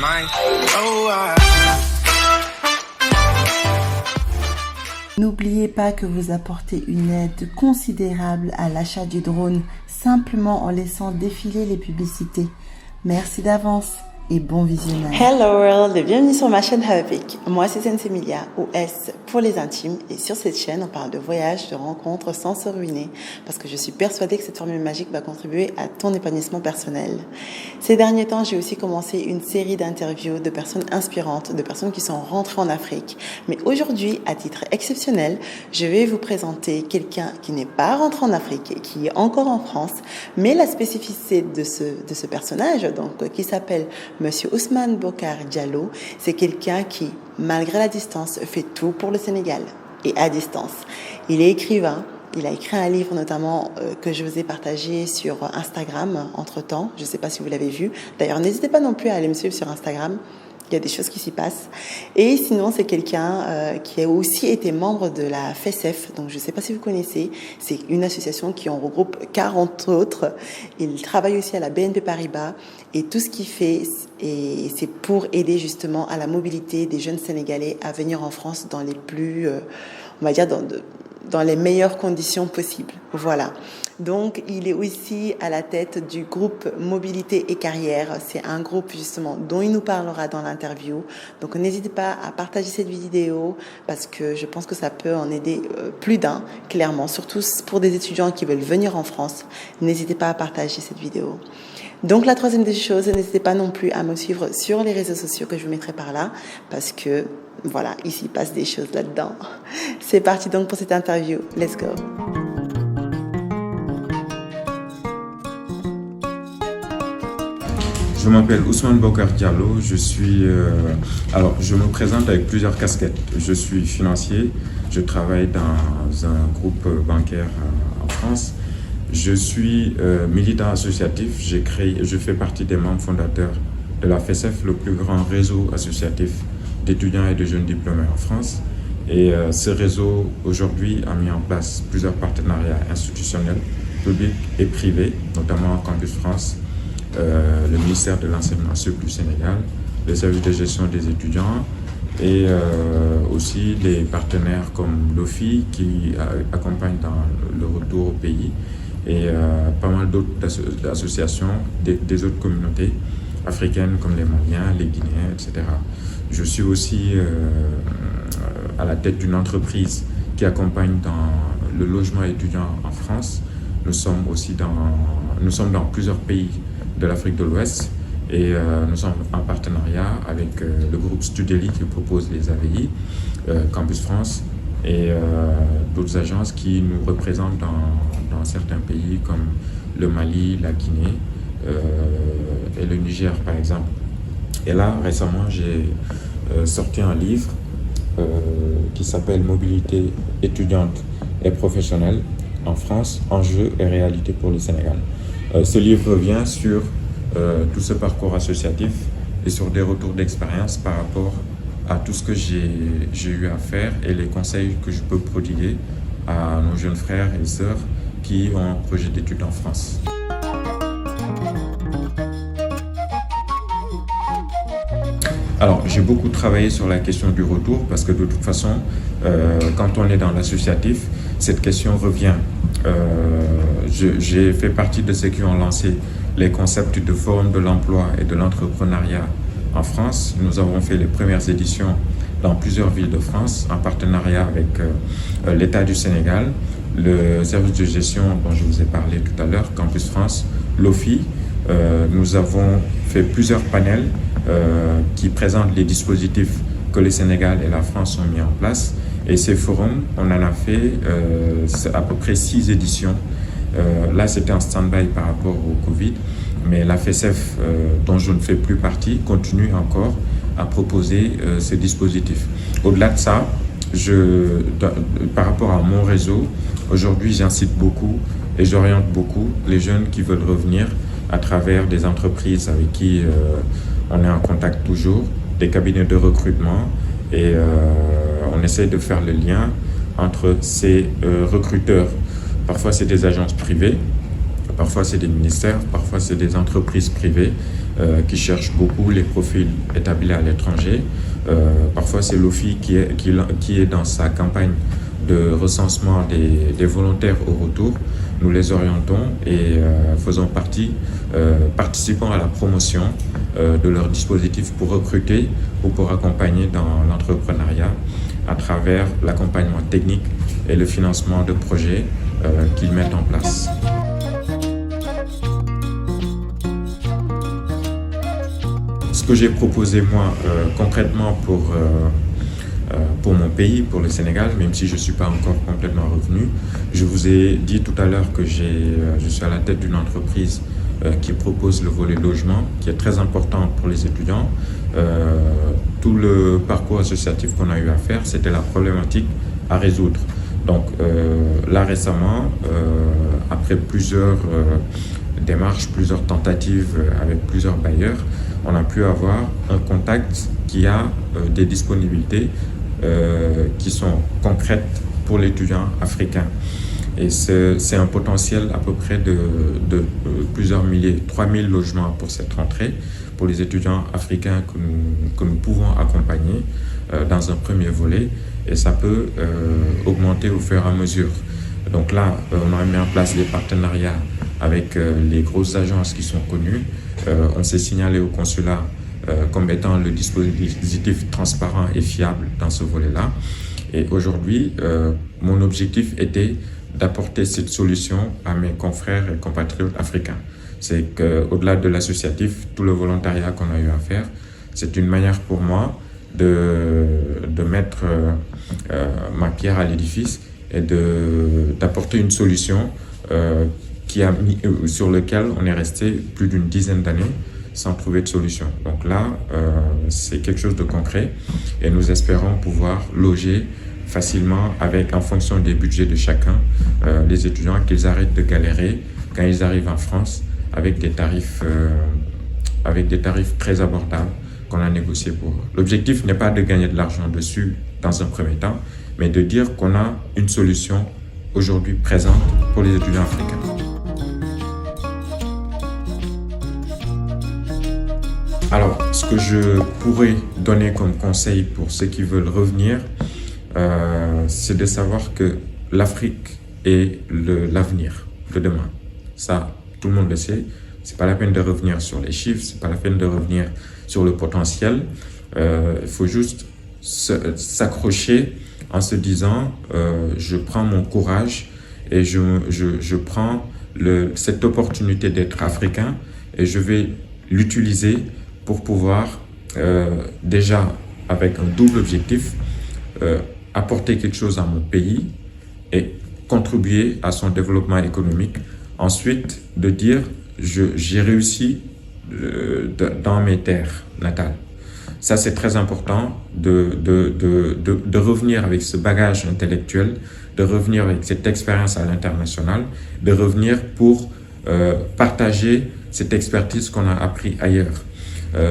mind. Oh, N'oubliez pas que vous apportez une aide considérable à l'achat du drone simplement en laissant défiler les publicités. Merci d'avance et bon visionnage. Hello world et bienvenue sur ma chaîne Havik. Moi c'est Sensei Emilia ou S pour les intimes et sur cette chaîne on parle de voyages, de rencontres sans se ruiner parce que je suis persuadée que cette formule magique va contribuer à ton épanouissement personnel. Ces derniers temps j'ai aussi commencé une série d'interviews de personnes inspirantes, de personnes qui sont rentrées en Afrique. Mais aujourd'hui, à titre exceptionnel, je vais vous présenter quelqu'un qui n'est pas rentré en Afrique et qui est encore en France, mais la spécificité de ce personnage, donc qui s'appelle Monsieur Ousmane Bocar Diallo, c'est quelqu'un qui, malgré la distance, fait tout pour le Sénégal et à distance. Il est écrivain, il a écrit un livre notamment que je vous ai partagé sur Instagram entre-temps, je ne sais pas si vous l'avez vu. D'ailleurs, n'hésitez pas non plus à aller me suivre sur Instagram. Il y a des choses qui s'y passent. Et sinon, c'est quelqu'un qui a aussi été membre de la FESEF. Donc, je ne sais pas si vous connaissez. C'est une association qui en regroupe 40 autres. Il travaille aussi à la BNP Paribas. Et tout ce qu'il fait, c'est pour aider justement à la mobilité des jeunes Sénégalais à venir en France dans les plus, on va dire, dans les meilleures conditions possibles. Voilà. Donc, il est aussi à la tête du groupe Mobilité et Carrière. C'est un groupe, justement, dont il nous parlera dans l'interview. Donc, n'hésitez pas à partager cette vidéo parce que je pense que ça peut en aider plus d'un, clairement. Surtout pour des étudiants qui veulent venir en France. N'hésitez pas à partager cette vidéo. Donc, la troisième des choses, n'hésitez pas non plus à me suivre sur les réseaux sociaux que je vous mettrai par là parce que, voilà, il s'y passe des choses là-dedans. C'est parti donc pour cette interview. Let's go. Je m'appelle Ousmane Bocar Diallo, je me présente avec plusieurs casquettes. Je suis financier, je travaille dans un groupe bancaire en France. Je suis militant associatif, je fais partie des membres fondateurs de la FESEF, le plus grand réseau associatif d'étudiants et de jeunes diplômés en France. Et ce réseau, aujourd'hui, a mis en place plusieurs partenariats institutionnels, publics et privés, notamment Campus France, le ministère de l'Enseignement supérieur du Sénégal, le service de gestion des étudiants et aussi des partenaires comme l'OFI qui accompagnent dans le retour au pays et pas mal d'autres associations des autres communautés africaines comme les Maliens, les Guinéens, etc. Je suis aussi à la tête d'une entreprise qui accompagne dans le logement étudiant en France. Nous sommes dans plusieurs pays de l'Afrique de l'Ouest et nous sommes en partenariat avec le groupe Studeli qui propose les AVI, Campus France et d'autres agences qui nous représentent dans certains pays comme le Mali, la Guinée et le Niger par exemple. Et là récemment j'ai sorti un livre qui s'appelle Mobilité étudiante et professionnelle en France, enjeux et réalité pour le Sénégal. Ce livre revient sur tout ce parcours associatif et sur des retours d'expérience par rapport à tout ce que j'ai eu à faire et les conseils que je peux prodiguer à nos jeunes frères et sœurs qui ont un projet d'études en France. Alors, j'ai beaucoup travaillé sur la question du retour parce que de toute façon, quand on est dans l'associatif, cette question revient. J'ai fait partie de ceux qui ont lancé les concepts de forum de l'emploi et de l'entrepreneuriat en France. Nous avons fait les premières éditions dans plusieurs villes de France en partenariat avec l'État du Sénégal, le service de gestion dont je vous ai parlé tout à l'heure, Campus France, l'OFI. Nous avons fait plusieurs panels qui présentent les dispositifs que le Sénégal et la France ont mis en place. Et ces forums, on en a fait à peu près 6 éditions. Là, c'était en stand-by par rapport au Covid, mais la FESEF, dont je ne fais plus partie, continue encore à proposer ces dispositifs. Au-delà de ça, par rapport à mon réseau, aujourd'hui, j'incite beaucoup et j'oriente beaucoup les jeunes qui veulent revenir à travers des entreprises avec qui on est en contact toujours, des cabinets de recrutement et on essaie de faire le lien entre ces recruteurs. Parfois, c'est des agences privées, parfois, c'est des ministères, parfois, c'est des entreprises privées qui cherche beaucoup les profils établis à l'étranger. Parfois, c'est l'OFI qui est dans sa campagne de recensement des volontaires au retour. Nous les orientons et participons à la promotion de leur dispositif pour recruter ou pour accompagner dans l'entrepreneuriat à travers l'accompagnement technique et le financement de projets qu'ils mettent en place. Ce que j'ai proposé moi concrètement pour mon pays, pour le Sénégal, même si je ne suis pas encore complètement revenu. Je vous ai dit tout à l'heure que je suis à la tête d'une entreprise qui propose le volet logement, qui est très important pour les étudiants. Tout le parcours associatif qu'on a eu à faire, c'était la problématique à résoudre. Donc là récemment, après plusieurs démarches, plusieurs tentatives avec plusieurs bailleurs, on a pu avoir un contact qui a des disponibilités qui sont concrètes pour l'étudiant africain. Et c'est un potentiel à peu près de plusieurs milliers, 3000 logements pour cette rentrée, pour les étudiants africains que nous pouvons accompagner dans un premier volet. Et ça peut augmenter au fur et à mesure. Donc là, on a mis en place des partenariats avec les grosses agences qui sont connues. On s'est signalé au consulat comme étant le dispositif transparent et fiable dans ce volet-là. Et aujourd'hui, mon objectif était d'apporter cette solution à mes confrères et compatriotes africains. C'est qu'au-delà de l'associatif, tout le volontariat qu'on a eu à faire, c'est une manière pour moi de mettre ma pierre à l'édifice et d'apporter une solution sur laquelle on est resté plus d'une dizaine d'années sans trouver de solution. Donc là, c'est quelque chose de concret et nous espérons pouvoir loger facilement en fonction des budgets de chacun, les étudiants, qu'ils arrêtent de galérer quand ils arrivent en France avec des tarifs très abordables qu'on a négociés pour eux. L'objectif n'est pas de gagner de l'argent dessus dans un premier temps, mais de dire qu'on a une solution aujourd'hui présente pour les étudiants africains. Alors, ce que je pourrais donner comme conseil pour ceux qui veulent revenir, c'est de savoir que l'Afrique est l'avenir de demain. Ça, tout le monde le sait. C'est pas la peine de revenir sur les chiffres, c'est pas la peine de revenir sur le potentiel. Il faut juste s'accrocher en se disant je prends mon courage et je prends cette opportunité d'être africain et je vais l'utiliser pour pouvoir déjà avec un double objectif apporter quelque chose à mon pays et contribuer à son développement économique. Ensuite, de dire j'ai réussi dans mes terres natales. Ça, c'est très important de revenir avec ce bagage intellectuel, de revenir avec cette expérience à l'international, de revenir pour partager cette expertise qu'on a appris ailleurs.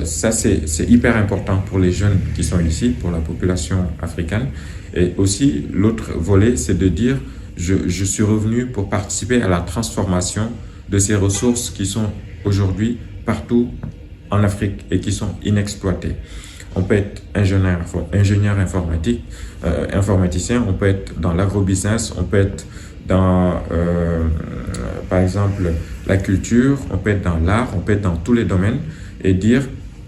Ça, c'est hyper important pour les jeunes qui sont ici, pour la population africaine. Et aussi, l'autre volet, c'est de dire je suis revenu pour participer à la transformation de ces ressources qui sont aujourd'hui partout en Afrique et qui sont inexploitées. On peut être ingénieur informatique, informaticien, on peut être dans l'agrobusiness, on peut être dans, par exemple, la culture, on peut être dans l'art, on peut être dans tous les domaines et dire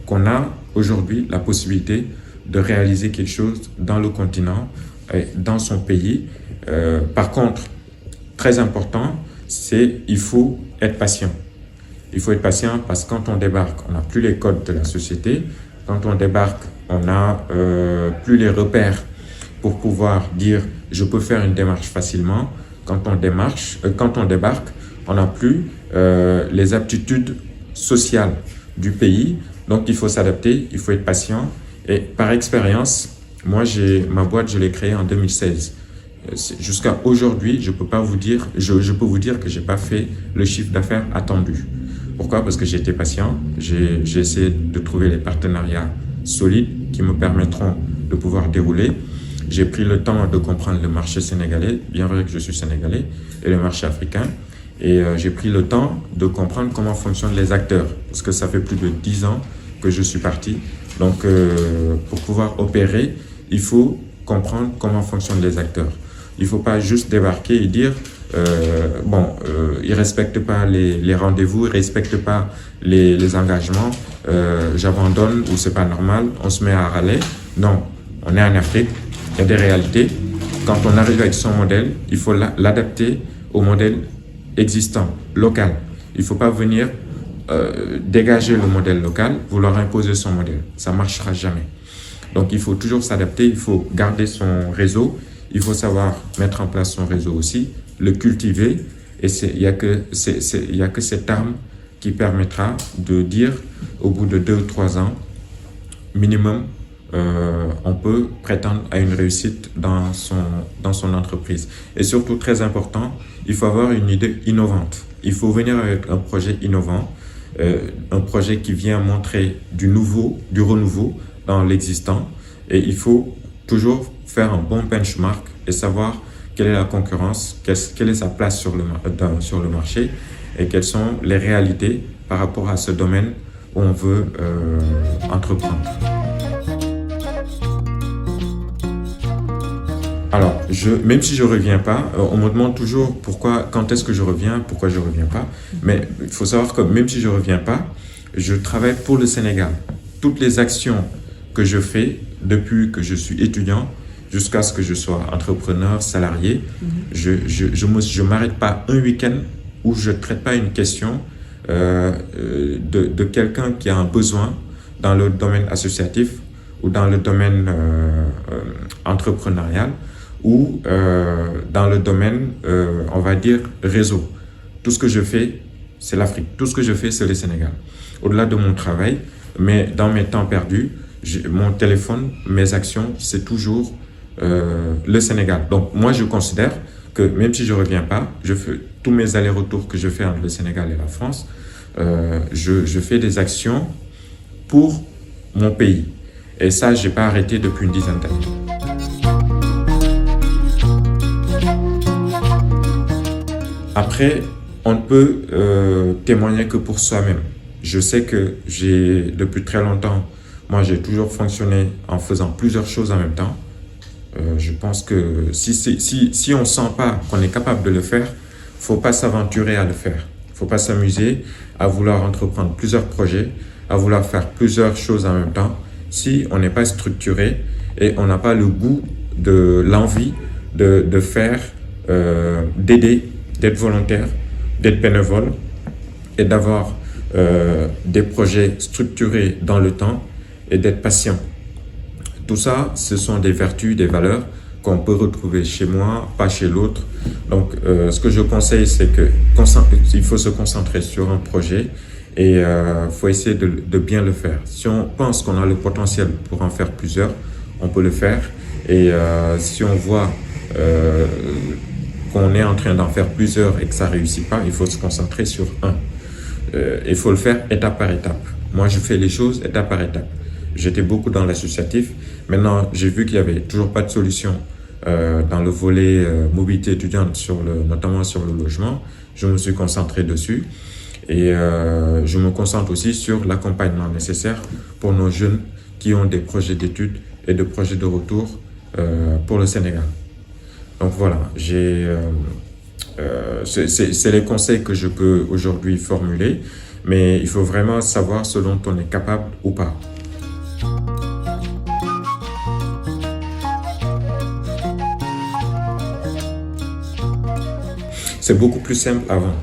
qu'on a aujourd'hui la possibilité de réaliser quelque chose dans le continent et dans son pays. Par contre, très important, il faut être patient. Il faut être patient parce que quand on débarque, on n'a plus les codes de la société. Quand on débarque, on n'a plus les repères pour pouvoir dire « je peux faire une démarche facilement ». Quand on débarque, on n'a plus les aptitudes sociales du pays. Donc, il faut s'adapter, il faut être patient. Et par expérience, moi, ma boîte, je l'ai créée en 2016. Jusqu'à aujourd'hui, je peux vous dire que je n'ai pas fait le chiffre d'affaires attendu. Pourquoi? Parce que j'ai été patient, j'ai essayé de trouver les partenariats solides qui me permettront de pouvoir dérouler. J'ai pris le temps de comprendre le marché sénégalais, bien vrai que je suis sénégalais, et le marché africain. Et j'ai pris le temps de comprendre comment fonctionnent les acteurs, parce que ça fait plus de 10 ans que je suis parti. Donc, pour pouvoir opérer, il faut comprendre comment fonctionnent les acteurs. Il ne faut pas juste débarquer et dire ils ne respectent pas les rendez-vous, ils ne respectent pas les engagements, j'abandonne ou c'est pas normal, on se met à râler. Non, on est en Afrique, il y a des réalités. Quand on arrive avec son modèle, il faut l'adapter au modèle existant, local. Il ne faut pas venir dégager le modèle local, vouloir imposer son modèle. Ça ne marchera jamais. Donc il faut toujours s'adapter, il faut garder son réseau, il faut savoir mettre en place son réseau aussi, le cultiver. Et il n'y a que cette arme qui permettra de dire au bout de 2 ou 3 ans, minimum, on peut prétendre à une réussite dans son entreprise. Et surtout, très important, il faut avoir une idée innovante. Il faut venir avec un projet innovant, un projet qui vient montrer du renouveau dans l'existant. Et il faut toujours faire un bon benchmark et savoir quelle est la concurrence, quelle est sa place sur le marché et quelles sont les réalités par rapport à ce domaine où on veut entreprendre. Alors, même si je ne reviens pas, on me demande toujours quand est-ce que je reviens, pourquoi je ne reviens pas. Mais il faut savoir que même si je ne reviens pas, je travaille pour le Sénégal. Toutes les actions que je fais depuis que je suis étudiant jusqu'à ce que je sois entrepreneur, salarié, je m'arrête pas un week-end où je ne traite pas une question de quelqu'un qui a un besoin dans le domaine associatif ou dans le domaine entrepreneurial ou dans le domaine, on va dire, réseau. Tout ce que je fais, c'est l'Afrique. Tout ce que je fais, c'est le Sénégal. Au-delà de mon travail, mais dans mes temps perdus, mon téléphone, mes actions, c'est toujours le Sénégal. Donc, moi, je considère que même si je ne reviens pas, je fais tous mes allers-retours que je fais entre le Sénégal et la France, je fais des actions pour mon pays. Et ça, je n'ai pas arrêté depuis une dizaine d'années. Après, on ne peut témoigner que pour soi-même. Je sais que depuis très longtemps, moi, j'ai toujours fonctionné en faisant plusieurs choses en même temps. Je pense que si on ne sent pas qu'on est capable de le faire, il ne faut pas s'aventurer à le faire. Il ne faut pas s'amuser à vouloir entreprendre plusieurs projets, à vouloir faire plusieurs choses en même temps, si on n'est pas structuré et on n'a pas le goût de l'envie de faire, d'aider, d'être volontaire, d'être bénévole et d'avoir des projets structurés dans le temps et d'être patient. Tout ça, ce sont des vertus, des valeurs qu'on peut retrouver chez moi, pas chez l'autre. Donc, ce que je conseille, c'est qu'il faut se concentrer sur un projet et faut essayer de bien le faire. Si on pense qu'on a le potentiel pour en faire plusieurs, on peut le faire. Et si on voit qu'on est en train d'en faire plusieurs et que ça ne réussit pas, il faut se concentrer sur un. Il faut le faire étape par étape. Moi, je fais les choses étape par étape. J'étais beaucoup dans l'associatif. Maintenant, j'ai vu qu'il n'y avait toujours pas de solution dans le volet mobilité étudiante, notamment sur le logement. Je me suis concentré dessus. Et je me concentre aussi sur l'accompagnement nécessaire pour nos jeunes qui ont des projets d'études et de projets de retour pour le Sénégal. Donc voilà, c'est les conseils que je peux aujourd'hui formuler, mais il faut vraiment savoir ce dont on est capable ou pas. C'est beaucoup plus simple avant,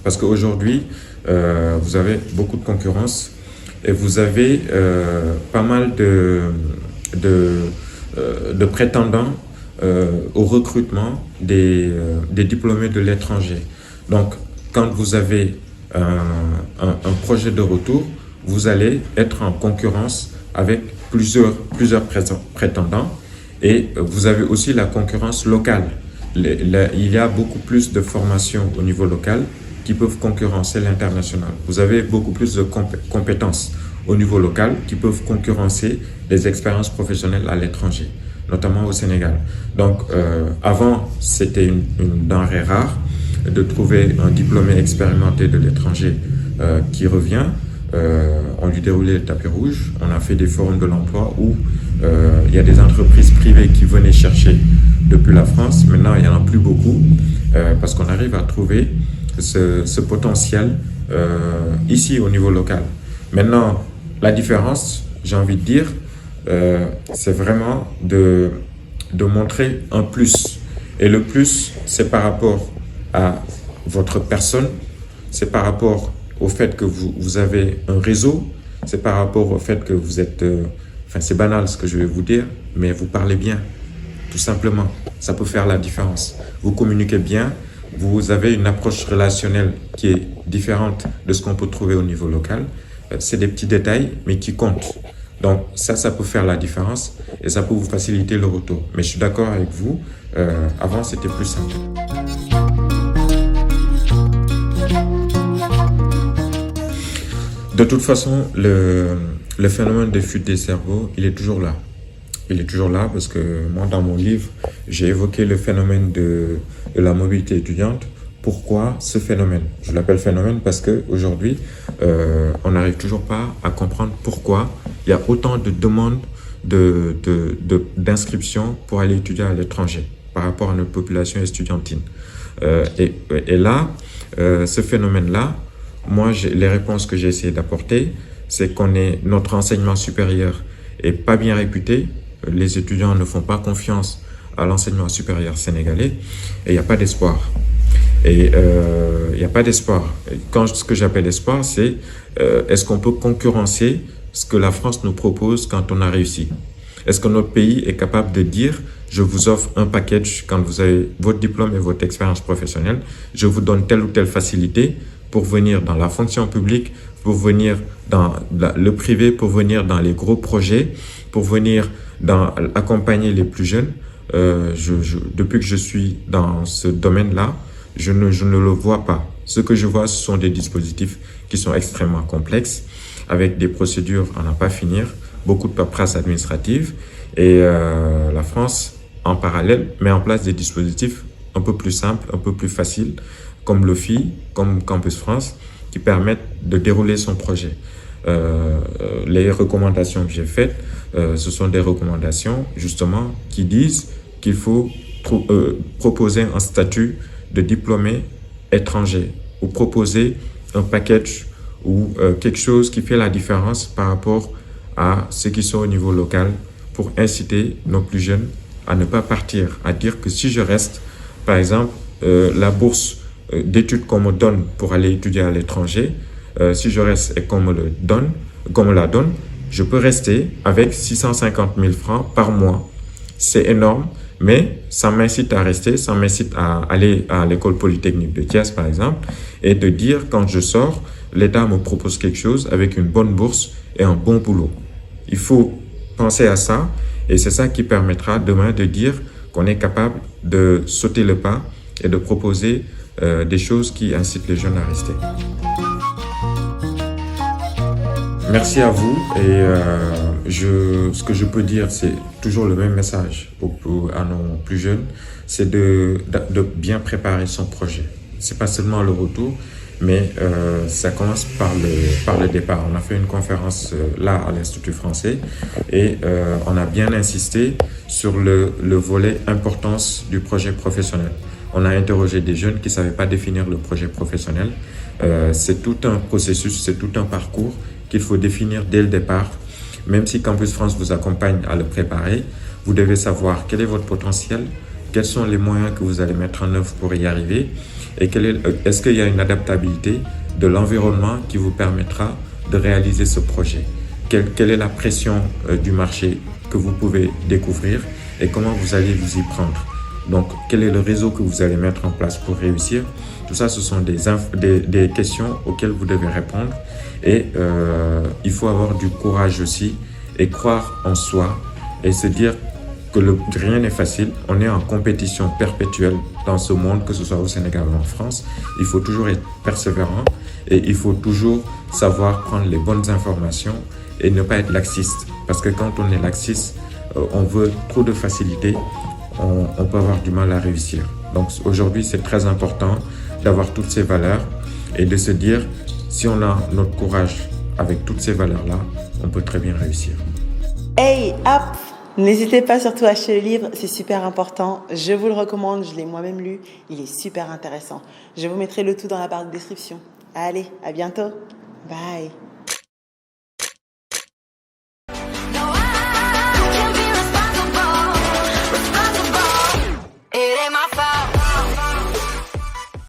parce qu'aujourd'hui, vous avez beaucoup de concurrence et vous avez pas mal de prétendants au recrutement des diplômés de l'étranger. Donc, quand vous avez un projet de retour, vous allez être en concurrence avec plusieurs prétendants et vous avez aussi la concurrence locale. Il y a beaucoup plus de formations au niveau local qui peuvent concurrencer l'international. Vous avez beaucoup plus de compétences au niveau local qui peuvent concurrencer les expériences professionnelles à l'étranger, notamment au Sénégal. Donc, avant, c'était une denrée rare. de trouver un diplômé expérimenté de l'étranger qui revient. On lui déroulait le tapis rouge. On a fait des forums de l'emploi où il y a des entreprises privées qui venaient chercher depuis la France. Maintenant, il n'y en a plus beaucoup parce qu'on arrive à trouver ce potentiel ici au niveau local. Maintenant, la différence, j'ai envie de dire, c'est vraiment de montrer un plus. Et le plus, c'est par rapport à votre personne, c'est par rapport au fait que vous avez un réseau, c'est par rapport au fait que vous êtes... c'est banal ce que je vais vous dire, mais vous parlez bien, tout simplement. Ça peut faire la différence. Vous communiquez bien, vous avez une approche relationnelle qui est différente de ce qu'on peut trouver au niveau local. C'est des petits détails, mais qui comptent. Donc ça peut faire la différence et ça peut vous faciliter le retour. Mais je suis d'accord avec vous, avant c'était plus simple. De toute façon, le phénomène de fuite des cerveaux, il est toujours là. Il est toujours là parce que moi, dans mon livre, j'ai évoqué le phénomène de la mobilité étudiante. Pourquoi ce phénomène? Je l'appelle phénomène parce qu'aujourd'hui, on n'arrive toujours pas à comprendre pourquoi il y a autant de demandes d'inscription pour aller étudier à l'étranger par rapport à notre population estudiantine. Et là, ce phénomène-là, moi, les réponses que j'ai essayé d'apporter, c'est notre enseignement supérieur est pas bien réputé. Les étudiants ne font pas confiance à l'enseignement supérieur sénégalais et il n'y a pas d'espoir. Et il n'y a pas d'espoir. Ce que j'appelle espoir, c'est est-ce qu'on peut concurrencer ce que la France nous propose quand on a réussi? Est-ce que notre pays est capable de dire je vous offre un package quand vous avez votre diplôme et votre expérience professionnelle, je vous donne telle ou telle facilité pour venir dans la fonction publique, pour venir dans le privé, pour venir dans les gros projets, pour venir accompagner les plus jeunes. Depuis que je suis dans ce domaine-là, je ne le vois pas. Ce que je vois, ce sont des dispositifs qui sont extrêmement complexes, avec des procédures à n'en pas finir, beaucoup de paperasse administrative. Et la France, en parallèle, met en place des dispositifs un peu plus simples, un peu plus faciles, comme l'OFI, comme Campus France, qui permettent de dérouler son projet. Les recommandations que j'ai faites, ce sont des recommandations justement qui disent qu'il faut proposer un statut de diplômé étranger ou proposer un package ou quelque chose qui fait la différence par rapport à ceux qui sont au niveau local pour inciter nos plus jeunes à ne pas partir, à dire que si je reste, par exemple, la bourse d'études qu'on me donne pour aller étudier à l'étranger, si je reste et qu'on me la donne, je peux rester avec 650 000 francs par mois. C'est énorme, mais ça m'incite à rester, ça m'incite à aller à l'école polytechnique de Thiès, par exemple, et de dire quand je sors, l'État me propose quelque chose avec une bonne bourse et un bon boulot. Il faut penser à ça et c'est ça qui permettra demain de dire qu'on est capable de sauter le pas et de proposer des choses qui incitent les jeunes à rester. Merci à vous et ce que je peux dire, c'est toujours le même message à nos plus jeunes, c'est de bien préparer son projet. C'est pas seulement le retour, mais ça commence par le départ. On a fait une conférence là à l'Institut français et on a bien insisté sur le volet importance du projet professionnel. On a interrogé des jeunes qui ne savaient pas définir le projet professionnel. C'est tout un processus, c'est tout un parcours qu'il faut définir dès le départ. Même si Campus France vous accompagne à le préparer, vous devez savoir quel est votre potentiel, quels sont les moyens que vous allez mettre en œuvre pour y arriver et est-ce qu'il y a une adaptabilité de l'environnement qui vous permettra de réaliser ce projet. Quelle est la pression du marché que vous pouvez découvrir et comment vous allez vous y prendre. Donc, quel est le réseau que vous allez mettre en place pour réussir? Tout ça, ce sont des questions auxquelles vous devez répondre. Et il faut avoir du courage aussi et croire en soi et se dire que rien n'est facile. On est en compétition perpétuelle dans ce monde, que ce soit au Sénégal ou en France. Il faut toujours être persévérant et il faut toujours savoir prendre les bonnes informations et ne pas être laxiste. Parce que quand on est laxiste, on veut trop de facilité, on peut avoir du mal à réussir. Donc aujourd'hui, c'est très important d'avoir toutes ces valeurs et de se dire, si on a notre courage avec toutes ces valeurs-là, on peut très bien réussir. Hey, hop! N'hésitez pas surtout à acheter le livre, c'est super important. Je vous le recommande, je l'ai moi-même lu, il est super intéressant. Je vous mettrai le tout dans la barre de description. Allez, à bientôt. Bye.